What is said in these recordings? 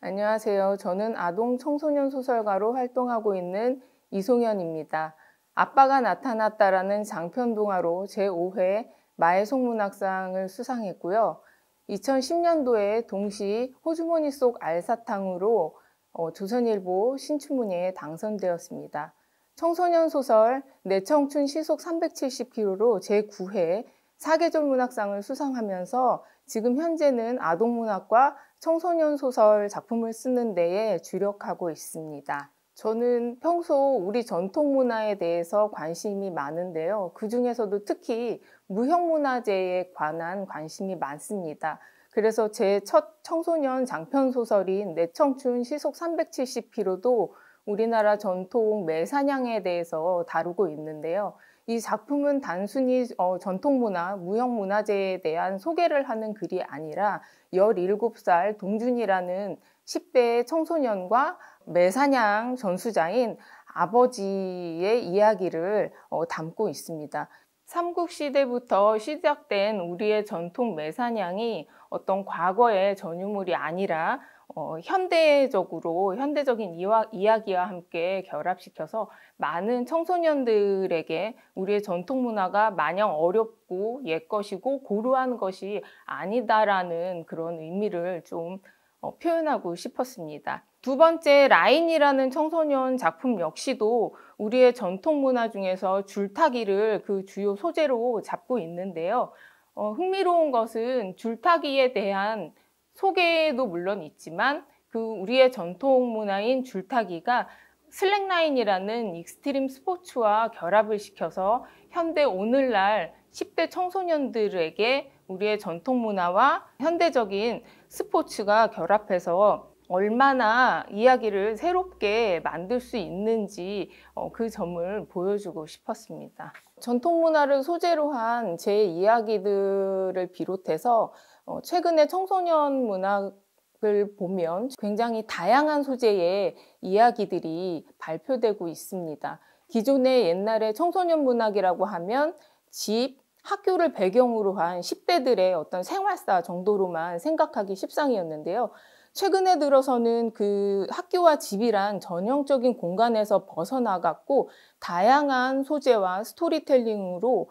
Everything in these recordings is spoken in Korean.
안녕하세요. 저는 아동 청소년 소설가로 활동하고 있는 이송현입니다. 아빠가 나타났다라는 장편 동화로 제5회 마해송문학상을 수상했고요. 2010년도에 동시 호주머니 속 알사탕으로 조선일보 신춘문예에 당선되었습니다. 청소년 소설 내 청춘 시속 370km로 제9회 사계절 문학상을 수상하면서 지금 현재는 아동문학과 청소년 소설 작품을 쓰는 데에 주력하고 있습니다. 저는 평소 우리 전통 문화에 대해서 관심이 많은데요. 그 중에서도 특히 무형문화재에 관한 관심이 많습니다. 그래서 제 첫 청소년 장편 소설인 내 청춘 시속 370km도 우리나라 전통 매사냥에 대해서 다루고 있는데요. 이 작품은 단순히 전통문화, 무형문화재에 대한 소개를 하는 글이 아니라 17살 동준이라는 10대 청소년과 매사냥 전수자인 아버지의 이야기를 담고 있습니다. 삼국시대부터 시작된 우리의 전통 매사냥이 어떤 과거의 전유물이 아니라 현대적인 이야기와 함께 결합시켜서 많은 청소년들에게 우리의 전통 문화가 마냥 어렵고 옛것이고 고루한 것이 아니다라는 그런 의미를 좀 표현하고 싶었습니다. 두 번째, 라인이라는 청소년 작품 역시도 우리의 전통 문화 중에서 줄타기를 그 주요 소재로 잡고 있는데요. 흥미로운 것은 줄타기에 대한 소개도 물론 있지만 그 우리의 전통 문화인 줄타기가 슬랙라인이라는 익스트림 스포츠와 결합을 시켜서 현대 오늘날 10대 청소년들에게 우리의 전통 문화와 현대적인 스포츠가 결합해서 얼마나 이야기를 새롭게 만들 수 있는지 그 점을 보여주고 싶었습니다. 전통 문화를 소재로 한 제 이야기들을 비롯해서 최근에 청소년 문학을 보면 굉장히 다양한 소재의 이야기들이 발표되고 있습니다. 기존의 옛날에 청소년 문학이라고 하면 집, 학교를 배경으로 한 10대들의 어떤 생활사 정도로만 생각하기 십상이었는데요. 최근에 들어서는 그 학교와 집이란 전형적인 공간에서 벗어나갔고 다양한 소재와 스토리텔링으로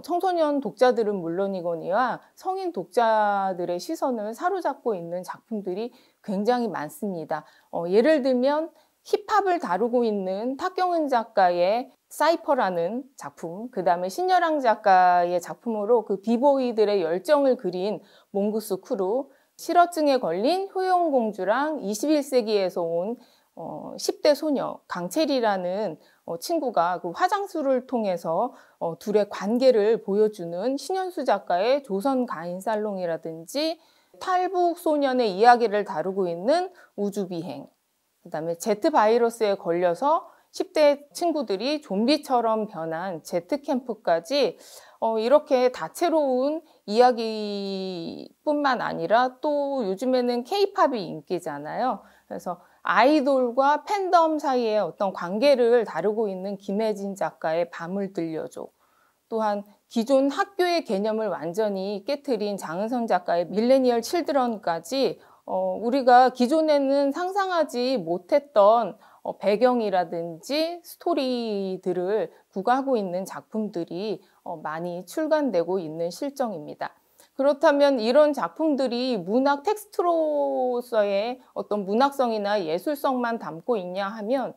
청소년 독자들은 물론이거니와 성인 독자들의 시선을 사로잡고 있는 작품들이 굉장히 많습니다. 예를 들면 힙합을 다루고 있는 탁경은 작가의 사이퍼라는 작품, 그 다음에 신여랑 작가의 작품으로 그 비보이들의 열정을 그린 몽구스 크루, 실어증에 걸린 효영공주랑 21세기에서 온 10대 소녀 강채리라는 친구가 그 화장술을 통해서 둘의 관계를 보여주는 신현수 작가의 조선 가인살롱이라든지 탈북 소년의 이야기를 다루고 있는 우주비행, 그다음에 제트바이러스에 걸려서 10대 친구들이 좀비처럼 변한 제트캠프까지 이렇게 다채로운 이야기뿐만 아니라 또 요즘에는 케이팝이 인기잖아요. 그래서 아이돌과 팬덤 사이의 어떤 관계를 다루고 있는 김혜진 작가의 밤을 들려줘. 또한 기존 학교의 개념을 완전히 깨트린 장은선 작가의 밀레니얼 칠드런까지 우리가 기존에는 상상하지 못했던 배경이라든지 스토리들을 구가하고 있는 작품들이 많이 출간되고 있는 실정입니다. 그렇다면 이런 작품들이 문학 텍스트로서의 어떤 문학성이나 예술성만 담고 있냐 하면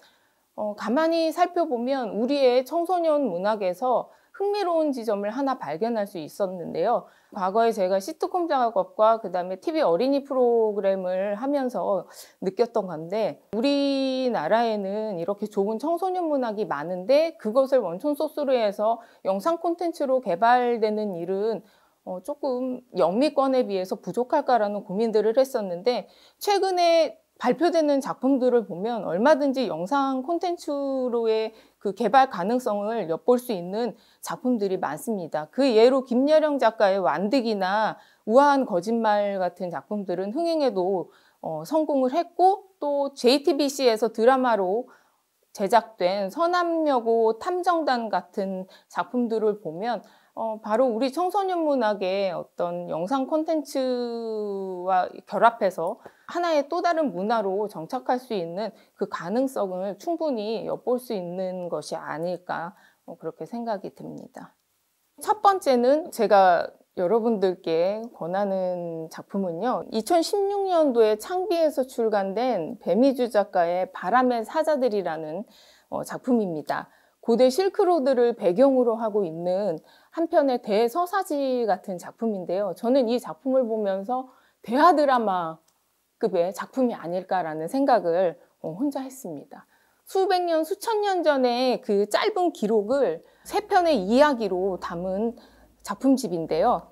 가만히 살펴보면 우리의 청소년 문학에서 흥미로운 지점을 하나 발견할 수 있었는데요. 과거에 제가 시트콤 작업과 그다음에 TV 어린이 프로그램을 하면서 느꼈던 건데 우리나라에는 이렇게 좋은 청소년 문학이 많은데 그것을 원촌 소스로 해서 영상 콘텐츠로 개발되는 일은 조금 영미권에 비해서 부족할까라는 고민들을 했었는데 최근에 발표되는 작품들을 보면 얼마든지 영상 콘텐츠로의 그 개발 가능성을 엿볼 수 있는 작품들이 많습니다. 그 예로 김여령 작가의 완득이나 우아한 거짓말 같은 작품들은 흥행에도 성공을 했고 또 JTBC에서 드라마로 제작된 서남여고 탐정단 같은 작품들을 보면 바로 우리 청소년 문학의 어떤 영상 콘텐츠와 결합해서 하나의 또 다른 문화로 정착할 수 있는 그 가능성을 충분히 엿볼 수 있는 것이 아닐까 그렇게 생각이 듭니다. 첫 번째는 제가 여러분들께 권하는 작품은요. 2016년도에 창비에서 출간된 배미주 작가의 바람의 사자들이라는 작품입니다. 고대 실크로드를 배경으로 하고 있는 한편의 대서사지 같은 작품인데요. 저는 이 작품을 보면서 대하 드라마급의 작품이 아닐까라는 생각을 혼자 했습니다. 수백 년, 수천 년 전에 그 짧은 기록을 세 편의 이야기로 담은 작품집인데요.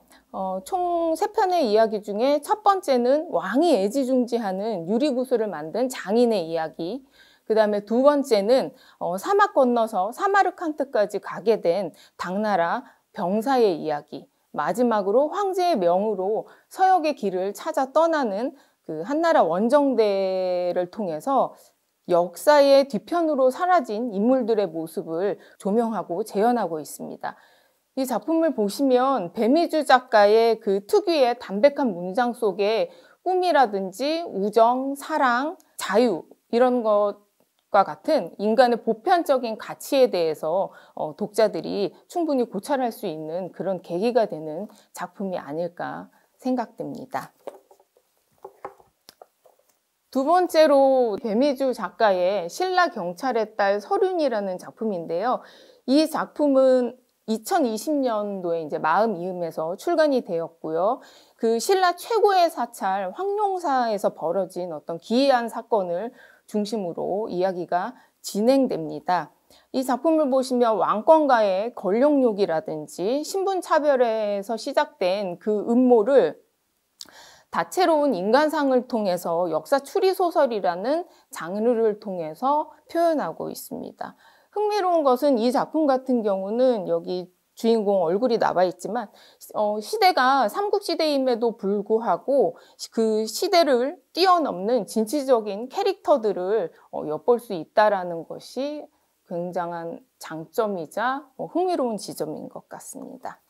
총 세 편의 이야기 중에 첫 번째는 왕이 애지중지하는 유리구슬을 만든 장인의 이야기, 그 다음에 두 번째는 사막 건너서 사마르칸트까지 가게 된 당나라 병사의 이야기, 마지막으로 황제의 명으로 서역의 길을 찾아 떠나는 그 한나라 원정대를 통해서 역사의 뒤편으로 사라진 인물들의 모습을 조명하고 재현하고 있습니다. 이 작품을 보시면 배미주 작가의 그 특유의 담백한 문장 속에 꿈이라든지 우정, 사랑, 자유 이런 것과 같은 인간의 보편적인 가치에 대해서 독자들이 충분히 고찰할 수 있는 그런 계기가 되는 작품이 아닐까 생각됩니다. 두 번째로 배미주 작가의 신라 경찰의 딸 서륜이라는 작품인데요. 이 작품은 2020년도에 이제 마음이음에서 출간이 되었고요. 그 신라 최고의 사찰 황룡사에서 벌어진 어떤 기이한 사건을 중심으로 이야기가 진행됩니다. 이 작품을 보시면 왕권과의 권력욕이라든지 신분차별에서 시작된 그 음모를 다채로운 인간상을 통해서 역사 추리소설이라는 장르를 통해서 표현하고 있습니다. 흥미로운 것은 이 작품 같은 경우는 여기 주인공 얼굴이 나와 있지만 시대가 삼국시대임에도 불구하고 그 시대를 뛰어넘는 진취적인 캐릭터들을 엿볼 수 있다는 것이 굉장한 장점이자 흥미로운 지점인 것 같습니다.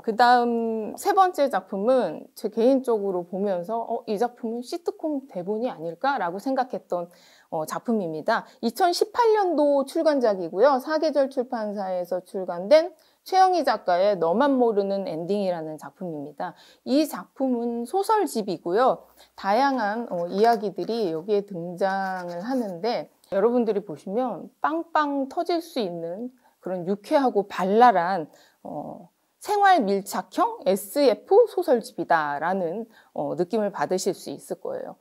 그 다음 세 번째 작품은 제 개인적으로 보면서 이 작품은 시트콤 대본이 아닐까라고 생각했던 작품입니다. 2018년도 출간작이고요. 사계절 출판사에서 출간된 최영희 작가의 너만 모르는 엔딩이라는 작품입니다. 이 작품은 소설집이고요. 다양한 이야기들이 여기에 등장을 하는데 여러분들이 보시면 빵빵 터질 수 있는 그런 유쾌하고 발랄한 생활 밀착형 SF 소설집이다라는 느낌을 받으실 수 있을 거예요.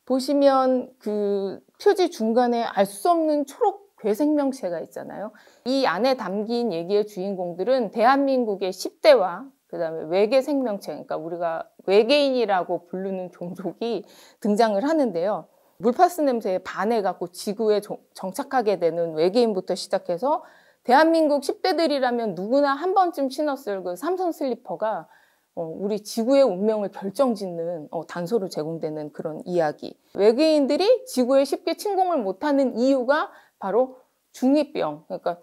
보시면 그 표지 중간에 알 수 없는 초록 괴생명체가 있잖아요. 이 안에 담긴 얘기의 주인공들은 대한민국의 10대와 그 다음에 외계 생명체, 그러니까 우리가 외계인이라고 부르는 종족이 등장을 하는데요. 물파스 냄새에 반해갖고 지구에 정착하게 되는 외계인부터 시작해서 대한민국 10대들이라면 누구나 한 번쯤 신었을 그 삼선 슬리퍼가 우리 지구의 운명을 결정짓는 단서로 제공되는 그런 이야기. 외계인들이 지구에 쉽게 침공을 못하는 이유가 바로 중2병, 그러니까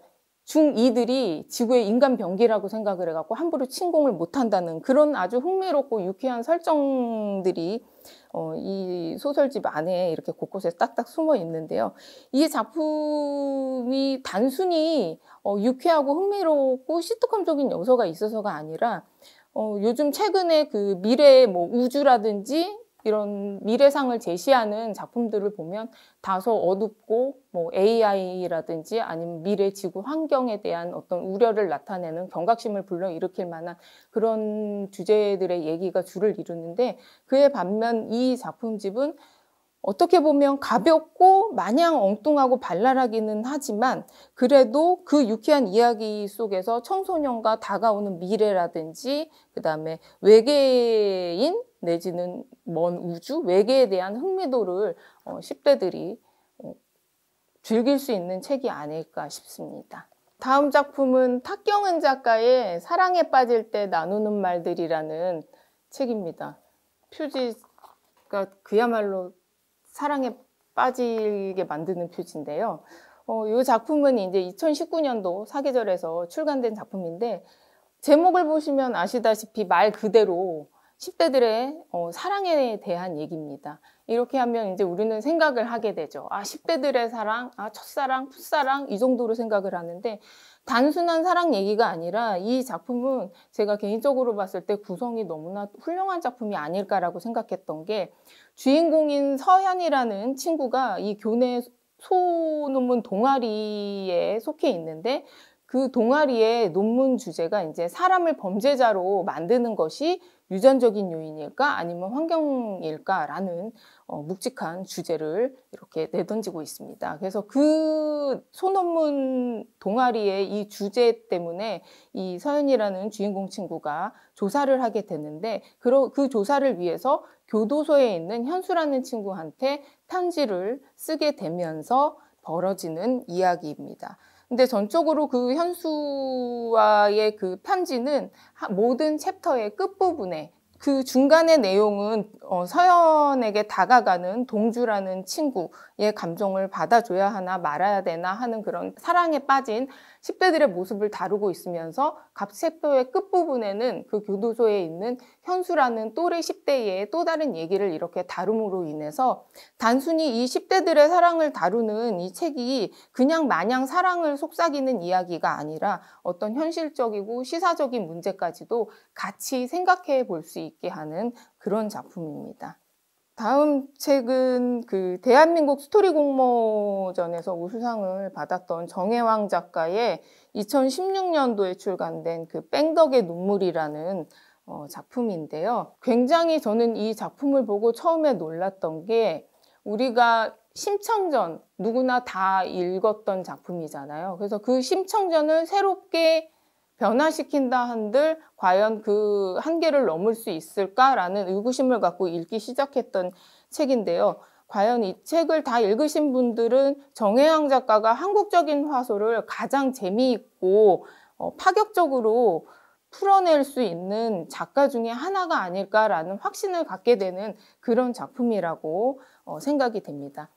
중2들이 지구의 인간 병기라고 생각을 해갖고 함부로 침공을 못한다는 그런 아주 흥미롭고 유쾌한 설정들이 이 소설집 안에 이렇게 곳곳에 딱딱 숨어 있는데요. 이 작품이 단순히 유쾌하고 흥미롭고 시트콤적인 요소가 있어서가 아니라 요즘 최근에 그 미래의 뭐 우주라든지 이런 미래상을 제시하는 작품들을 보면 다소 어둡고 뭐 AI라든지 아니면 미래 지구 환경에 대한 어떤 우려를 나타내는 경각심을 불러일으킬 만한 그런 주제들의 얘기가 주를 이루는데 그에 반면 이 작품집은 어떻게 보면 가볍고 마냥 엉뚱하고 발랄하기는 하지만 그래도 그 유쾌한 이야기 속에서 청소년과 다가오는 미래라든지 그다음에 외계인 내지는 먼 우주, 외계에 대한 흥미도를 10대들이 즐길 수 있는 책이 아닐까 싶습니다. 다음 작품은 탁경은 작가의 사랑에 빠질 때 나누는 말들이라는 책입니다. 표지가 그야말로 사랑에 빠지게 만드는 표지인데요. 이 작품은 이제 2019년도 사계절에서 출간된 작품인데 제목을 보시면 아시다시피 말 그대로 10대들의 사랑에 대한 얘기입니다. 이렇게 하면 이제 우리는 생각을 하게 되죠. 10대들의 사랑, 첫사랑, 풋사랑 이 정도로 생각을 하는데 단순한 사랑 얘기가 아니라 이 작품은 제가 개인적으로 봤을 때 구성이 너무나 훌륭한 작품이 아닐까라고 생각했던 게 주인공인 서현이라는 친구가 이 교내 소논문 동아리에 속해 있는데 그 동아리의 논문 주제가 이제 사람을 범죄자로 만드는 것이 유전적인 요인일까 아니면 환경일까라는 묵직한 주제를 이렇게 내던지고 있습니다. 그래서 그 소논문 동아리의 이 주제 때문에 이 서연이라는 주인공 친구가 조사를 하게 되는데 그 조사를 위해서 교도소에 있는 현수라는 친구한테 편지를 쓰게 되면서 벌어지는 이야기입니다. 근데 전적으로 그 현수와의 그 편지는 모든 챕터의 끝부분에 그 중간의 내용은 서연에게 다가가는 동주라는 친구의 감정을 받아줘야 하나 말아야 되나 하는 그런 사랑에 빠진 10대들의 모습을 다루고 있으면서 각 챕터의 끝부분에는 그 교도소에 있는 현수라는 또래 10대의 또 다른 얘기를 이렇게 다룸으로 인해서 단순히 이 10대들의 사랑을 다루는 이 책이 그냥 마냥 사랑을 속삭이는 이야기가 아니라 어떤 현실적이고 시사적인 문제까지도 같이 생각해 볼 수 있게 하는 그런 작품입니다. 다음 책은 그 대한민국 스토리 공모전에서 우수상을 받았던 정혜왕 작가의 2016년도에 출간된 그 뺑덕의 눈물이라는 작품인데요. 굉장히 저는 이 작품을 보고 처음에 놀랐던 게 우리가 심청전 누구나 다 읽었던 작품이잖아요. 그래서 그 심청전을 새롭게 변화시킨다 한들 과연 그 한계를 넘을 수 있을까라는 의구심을 갖고 읽기 시작했던 책인데요. 과연 이 책을 다 읽으신 분들은 정혜왕 작가가 한국적인 화소를 가장 재미있고 파격적으로 풀어낼 수 있는 작가 중에 하나가 아닐까라는 확신을 갖게 되는 그런 작품이라고 생각이 됩니다.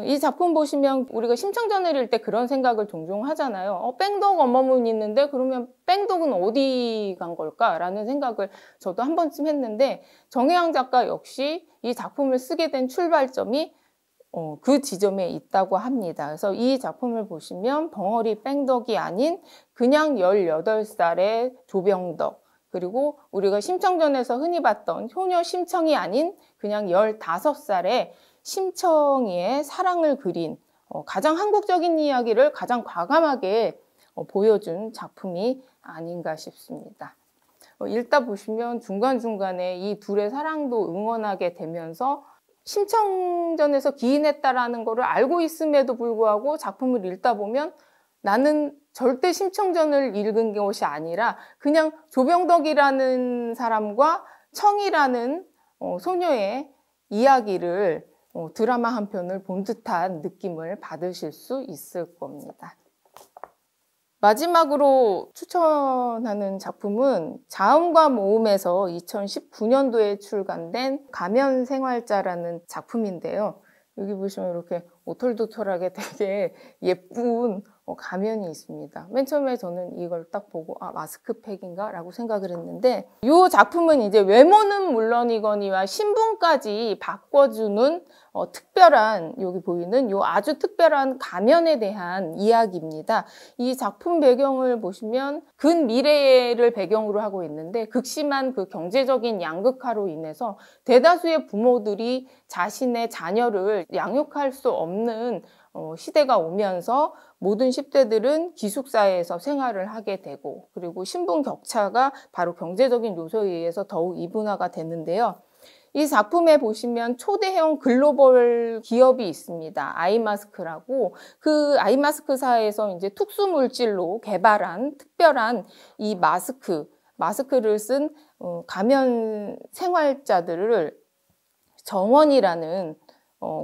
이 작품 보시면 우리가 심청전을 읽을 때 그런 생각을 종종 하잖아요. 뺑덕 어머문 있는데 그러면 뺑덕은 어디 간 걸까? 라는 생각을 저도 한 번쯤 했는데 정혜왕 작가 역시 이 작품을 쓰게 된 출발점이 그 지점에 있다고 합니다. 그래서 이 작품을 보시면 벙어리 뺑덕이 아닌 그냥 18살의 조병덕, 그리고 우리가 심청전에서 흔히 봤던 효녀 심청이 아닌 그냥 15살의 심청이의 사랑을 그린 가장 한국적인 이야기를 가장 과감하게 보여준 작품이 아닌가 싶습니다. 읽다 보시면 중간중간에 이 둘의 사랑도 응원하게 되면서 심청전에서 기인했다라는 것을 알고 있음에도 불구하고 작품을 읽다 보면 나는 절대 심청전을 읽은 것이 아니라 그냥 조병덕이라는 사람과 청이라는 소녀의 이야기를 드라마 한 편을 본 듯한 느낌을 받으실 수 있을 겁니다. 마지막으로 추천하는 작품은 자음과 모음에서 2019년도에 출간된 가면생활자라는 작품인데요. 여기 보시면 이렇게 오털도털하게 되게 예쁜 가면이 있습니다. 맨 처음에 저는 이걸 딱 보고 마스크팩인가? 라고 생각을 했는데 이 작품은 이제 외모는 물론이거니와 신분까지 바꿔주는 특별한 여기 보이는 요 아주 특별한 가면에 대한 이야기입니다. 이 작품 배경을 보시면 근미래를 배경으로 하고 있는데 극심한 그 경제적인 양극화로 인해서 대다수의 부모들이 자신의 자녀를 양육할 수 없는 시대가 오면서 모든 10대들은 기숙사에서 생활을 하게 되고 그리고 신분 격차가 바로 경제적인 요소에 의해서 더욱 이분화가 되는데요. 이 작품에 보시면 초대형 글로벌 기업이 있습니다. 아이마스크라고 그 아이마스크사에서 이제 특수 물질로 개발한 특별한 이 마스크를 쓴 가면 생활자들을 정원이라는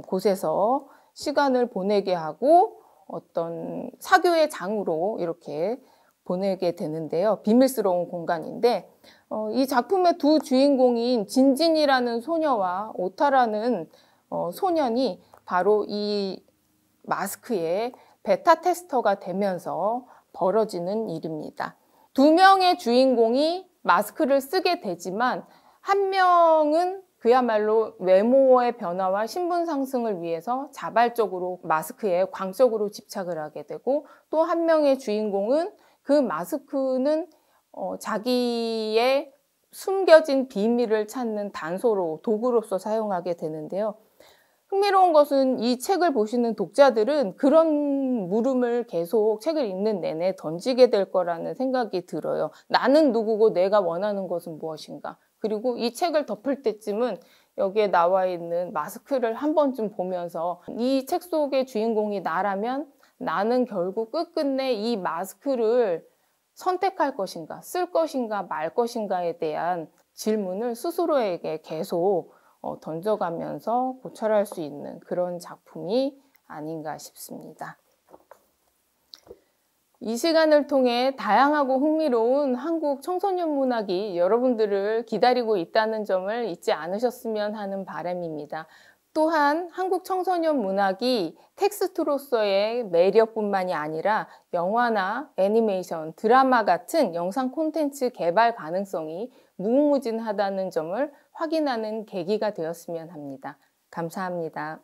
곳에서 시간을 보내게 하고 어떤 사교의 장으로 이렇게 보내게 되는데요. 비밀스러운 공간인데 이 작품의 두 주인공인 진진이라는 소녀와 오타라는 소년이 바로 이 마스크의 베타 테스터가 되면서 벌어지는 일입니다. 두 명의 주인공이 마스크를 쓰게 되지만 한 명은 그야말로 외모의 변화와 신분 상승을 위해서 자발적으로 마스크에 광적으로 집착을 하게 되고, 또 한 명의 주인공은 그 마스크는 자기의 숨겨진 비밀을 찾는 단서로, 도구로서 사용하게 되는데요. 흥미로운 것은 이 책을 보시는 독자들은 그런 물음을 계속 책을 읽는 내내 던지게 될 거라는 생각이 들어요. 나는 누구고 내가 원하는 것은 무엇인가? 그리고 이 책을 덮을 때쯤은 여기에 나와 있는 마스크를 한 번쯤 보면서 이 책 속의 주인공이 나라면 나는 결국 끝끝내 이 마스크를 선택할 것인가, 쓸 것인가, 말 것인가에 대한 질문을 스스로에게 계속 던져가면서 고찰할 수 있는 그런 작품이 아닌가 싶습니다. 이 시간을 통해 다양하고 흥미로운 한국 청소년 문학이 여러분들을 기다리고 있다는 점을 잊지 않으셨으면 하는 바람입니다. 또한 한국 청소년 문학이 텍스트로서의 매력뿐만이 아니라 영화나 애니메이션, 드라마 같은 영상 콘텐츠 개발 가능성이 무궁무진하다는 점을 확인하는 계기가 되었으면 합니다. 감사합니다.